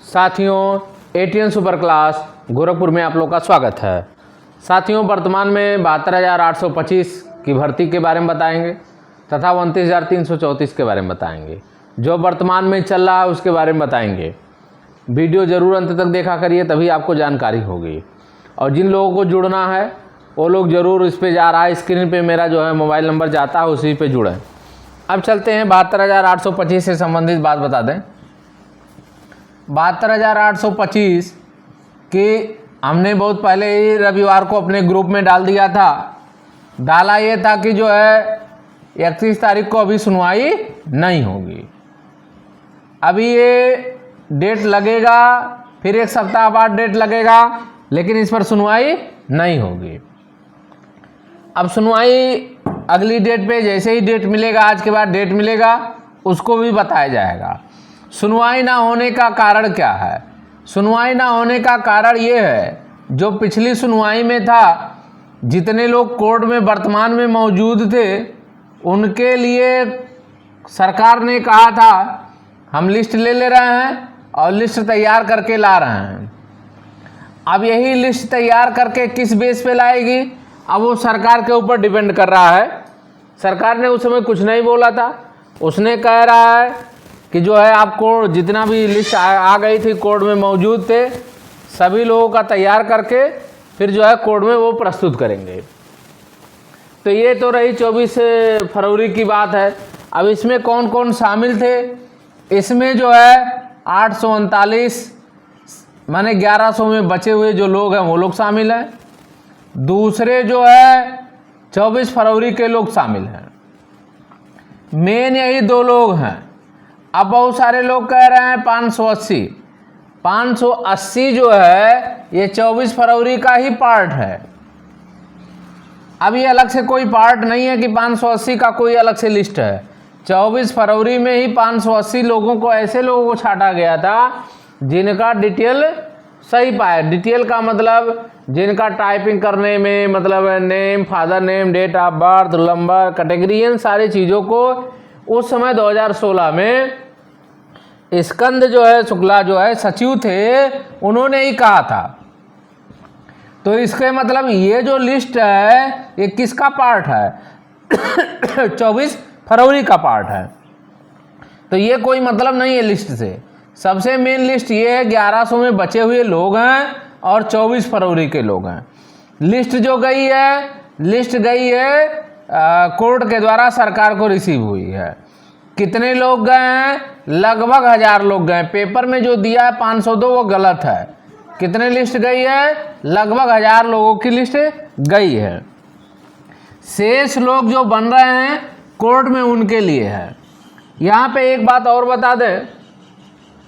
साथियों, ATN super class Gorakhpur में आप लोग का स्वागत है। साथियों, वर्तमान में 72,825 की भर्ती के बारे में बताएंगे तथा 29,334 के बारे में बताएंगे। जो वर्तमान में चल रहा है उसके बारे में बताएंगे। वीडियो ज़रूर अंत तक देखा करिए, तभी आपको जानकारी होगी। और जिन लोगों को जुड़ना है वो लोग ज़रूर इस पे जा रहा है, स्क्रीन पे मेरा जो है मोबाइल नंबर जाता है, उसी पे जुड़ें। अब चलते हैं 72,825 से संबंधित बात बता दें। 72,825 कि हमने बहुत पहले ही रविवार को अपने ग्रुप में डाल दिया था। डाला ये था कि जो है 31 तारीख को अभी सुनवाई नहीं होगी। अभी ये डेट लगेगा, फिर एक सप्ताह बाद डेट लगेगा, लेकिन इस पर सुनवाई नहीं होगी। अब सुनवाई अगली डेट पे जैसे ही डेट मिलेगा, आज के बाद डेट मिलेगा, उसको भी बताया जाएगा। सुनवाई ना होने का कारण क्या है? सुनवाई ना होने का कारण ये है, जो पिछली सुनवाई में था, जितने लोग कोर्ट में वर्तमान में मौजूद थे उनके लिए सरकार ने कहा था हम लिस्ट ले रहे हैं और लिस्ट तैयार करके ला रहे हैं। अब यही लिस्ट तैयार करके किस बेस पे लाएगी, अब वो सरकार के ऊपर डिपेंड कर रहा है। सरकार ने उस समय कुछ नहीं बोला था, उसने कह रहा है कि जो है आपको जितना भी लिस्ट आ गई थी कोर्ट में मौजूद थे, सभी लोगों का तैयार करके फिर जो है कोर्ट में वो प्रस्तुत करेंगे। तो ये तो रही 24 फरवरी की बात है। अब इसमें कौन कौन शामिल थे? इसमें जो है 839 माने 1100 में बचे हुए जो लोग हैं वो लोग शामिल हैं। दूसरे जो है 24 फरवरी के लोग शामिल हैं। मेन यही दो लोग हैं। अब बहुत सारे लोग कह रहे हैं 580 जो है ये 24 फरवरी का ही पार्ट है। अब ये अलग से कोई पार्ट नहीं है कि 580 का कोई अलग से लिस्ट है। 24 फरवरी में ही 580 लोगों को, ऐसे लोगों को छांटा गया था जिनका डिटेल सही पाया। डिटेल का मतलब जिनका टाइपिंग करने में मतलब name, father name, date of birth, number, category, इन सारी चीज़ों को उस समय 2016 में स्कंद जो है शुक्ला जो है सचिव थे, उन्होंने ही कहा था। तो इसके मतलब ये जो लिस्ट है ये किसका पार्ट है? 24 फरवरी का पार्ट है। तो ये कोई मतलब नहीं है लिस्ट से। सबसे मेन लिस्ट ये है 1100 में बचे हुए लोग हैं और 24 फरवरी के लोग हैं। लिस्ट जो गई है, लिस्ट गई है कोर्ट के द्वारा सरकार को रिसीव हुई है। कितने लोग गए हैं? लगभग 1000 लोग गए। पेपर में जो दिया है 502 वो गलत है। कितने लिस्ट गई है? लगभग 1000 लोगों की लिस्ट गई है। शेष लोग जो बन रहे हैं कोर्ट में उनके लिए है। यहाँ पे एक बात और बता दें,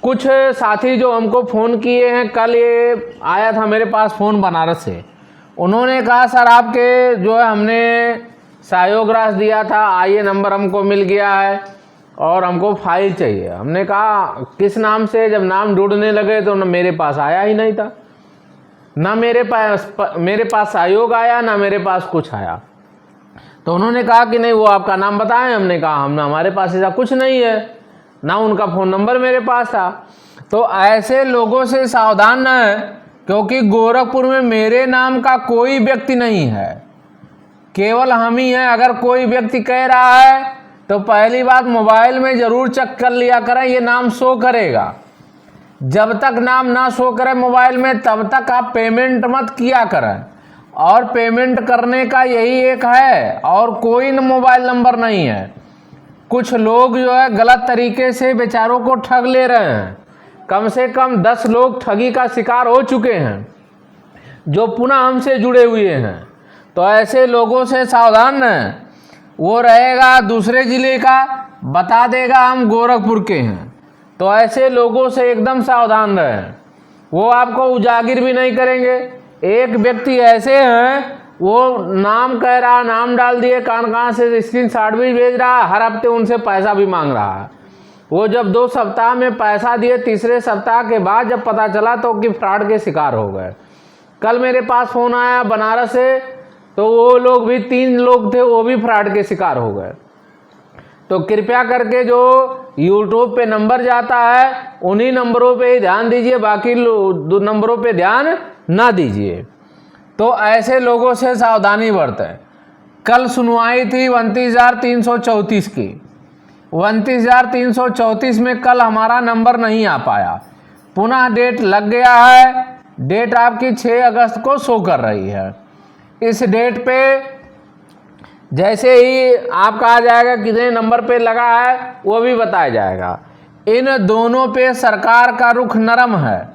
कुछ साथी जो हमको फ़ोन किए हैं, कल ये आया था मेरे पास फ़ोन बनारस से। उन्होंने कहा सर आपके जो है हमने सहयोग राशि दिया था, आइए नंबर हमको मिल गया है और हमको फाइल चाहिए। हमने कहा किस नाम से? जब नाम ढूंढने लगे तो मेरे पास आया ही नहीं था। ना मेरे पास सहयोग आया, ना मेरे पास कुछ आया। तो उन्होंने कहा कि नहीं वो आपका नाम बताएं। हमने कहा हमारे पास ऐसा कुछ नहीं है, ना उनका फ़ोन नंबर मेरे पास था। तो ऐसे लोगों से सावधान रहें, क्योंकि गोरखपुर में मेरे नाम का कोई व्यक्ति नहीं है, केवल हम ही हैं। अगर कोई व्यक्ति कह रहा है तो पहली बात मोबाइल में ज़रूर चेक कर लिया करें, ये नाम शो करेगा। जब तक नाम ना शो करे मोबाइल में तब तक आप पेमेंट मत किया करें। और पेमेंट करने का यही एक है, और कोई मोबाइल नंबर नहीं है। कुछ लोग जो है गलत तरीके से बेचारों को ठग ले रहे हैं। कम से कम 10 लोग ठगी का शिकार हो चुके हैं जो पुनः हमसे जुड़े हुए हैं। तो ऐसे लोगों से सावधान रहें। वो रहेगा दूसरे ज़िले का, बता देगा हम गोरखपुर के हैं। तो ऐसे लोगों से एकदम सावधान रहें। वो आपको उजागिर भी नहीं करेंगे। एक व्यक्ति ऐसे हैं, वो नाम कह रहा, नाम डाल दिए, कहाँ से स्क्रीनशॉट भी भेज रहा, हर हफ्ते उनसे पैसा भी मांग रहा है। वो जब 2 सप्ताह में पैसा दिए, तीसरे सप्ताह के बाद जब पता चला तो कि फ्रॉड के शिकार हो गए। कल मेरे पास फ़ोन आया बनारस से, तो वो लोग भी 3 लोग थे, वो भी फ्रॉड के शिकार हो गए। तो कृपया करके जो यूट्यूब पे नंबर जाता है उन्हीं नंबरों पे ही ध्यान दीजिए, बाकी नंबरों पे ध्यान ना दीजिए। तो ऐसे लोगों से सावधानी बरतें। कल सुनवाई थी 29,334 की, 29,334 में कल हमारा नंबर नहीं आ पाया, पुनः डेट लग गया है। डेट आपकी 6 अगस्त को शो कर रही है। इस डेट पे जैसे ही आपका आ जाएगा कितने नंबर पे लगा है वो भी बताया जाएगा। इन दोनों पे सरकार का रुख नरम है।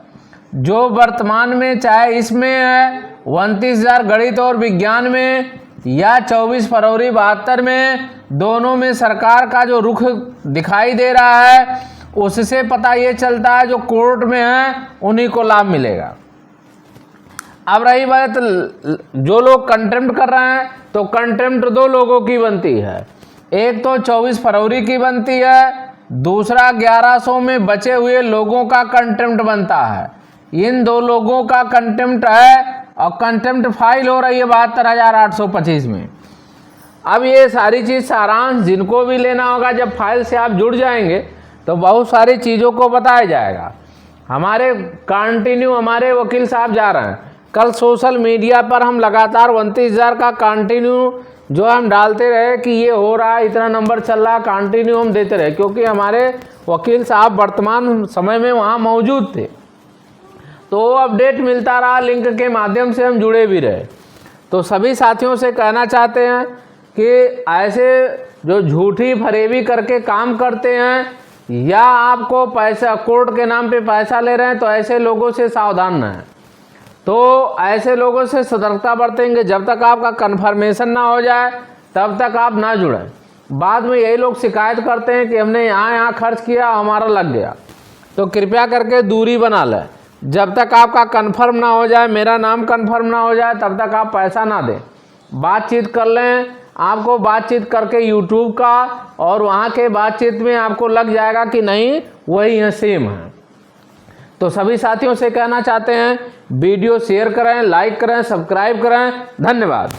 जो वर्तमान में चाहे इसमें है 29,000 गणित और विज्ञान में या 24 फरवरी 72 में, दोनों में सरकार का जो रुख दिखाई दे रहा है उससे पता ये चलता है जो कोर्ट में है उन्हीं को लाभ मिलेगा। अब रही बात जो लोग कंटेम्प्ट कर रहे हैं, तो कंटेम्प्ट 2 लोगों की बनती है। एक तो 24 फरवरी की बनती है, दूसरा 1100 में बचे हुए लोगों का कंटेम्प्ट बनता है। इन 2 लोगों का कंटेम्प्ट है और कंटेम्प्ट फाइल हो रही है 72,825 में। अब ये सारी चीज़ सारांश जिनको भी लेना होगा, जब फाइल से आप जुड़ जाएंगे तो बहुत सारी चीज़ों को बताया जाएगा। हमारे कंटिन्यू हमारे वकील साहब जा रहे हैं। कल सोशल मीडिया पर हम लगातार 29,000 का कंटिन्यू जो हम डालते रहे कि ये हो रहा है, इतना नंबर चल रहा है, कंटिन्यू हम देते रहे, क्योंकि हमारे वकील साहब वर्तमान समय में वहाँ मौजूद थे। तो अपडेट मिलता रहा, लिंक के माध्यम से हम जुड़े भी रहे। तो सभी साथियों से कहना चाहते हैं कि ऐसे जो झूठी फरेबी करके काम करते हैं या आपको पैसा कोर्ट के नाम पे पैसा ले रहे हैं, तो ऐसे लोगों से सावधान रहें। तो ऐसे लोगों से सतर्कता बरतेंगे। जब तक आपका कन्फर्मेशन ना हो जाए तब तक आप ना जुड़ें। बाद में यही लोग शिकायत करते हैं कि हमने यहाँ खर्च किया, हमारा लग गया। तो कृपया करके दूरी बना लें। जब तक आपका कन्फर्म ना हो जाए, मेरा नाम कन्फर्म ना हो जाए, तब तक आप पैसा ना दें। बातचीत कर लें। आपको बातचीत करके यूट्यूब का और वहाँ के बातचीत में आपको लग जाएगा कि नहीं वही है, सेम है। तो सभी साथियों से कहना चाहते हैं वीडियो शेयर करें, लाइक करें, सब्सक्राइब करें। धन्यवाद।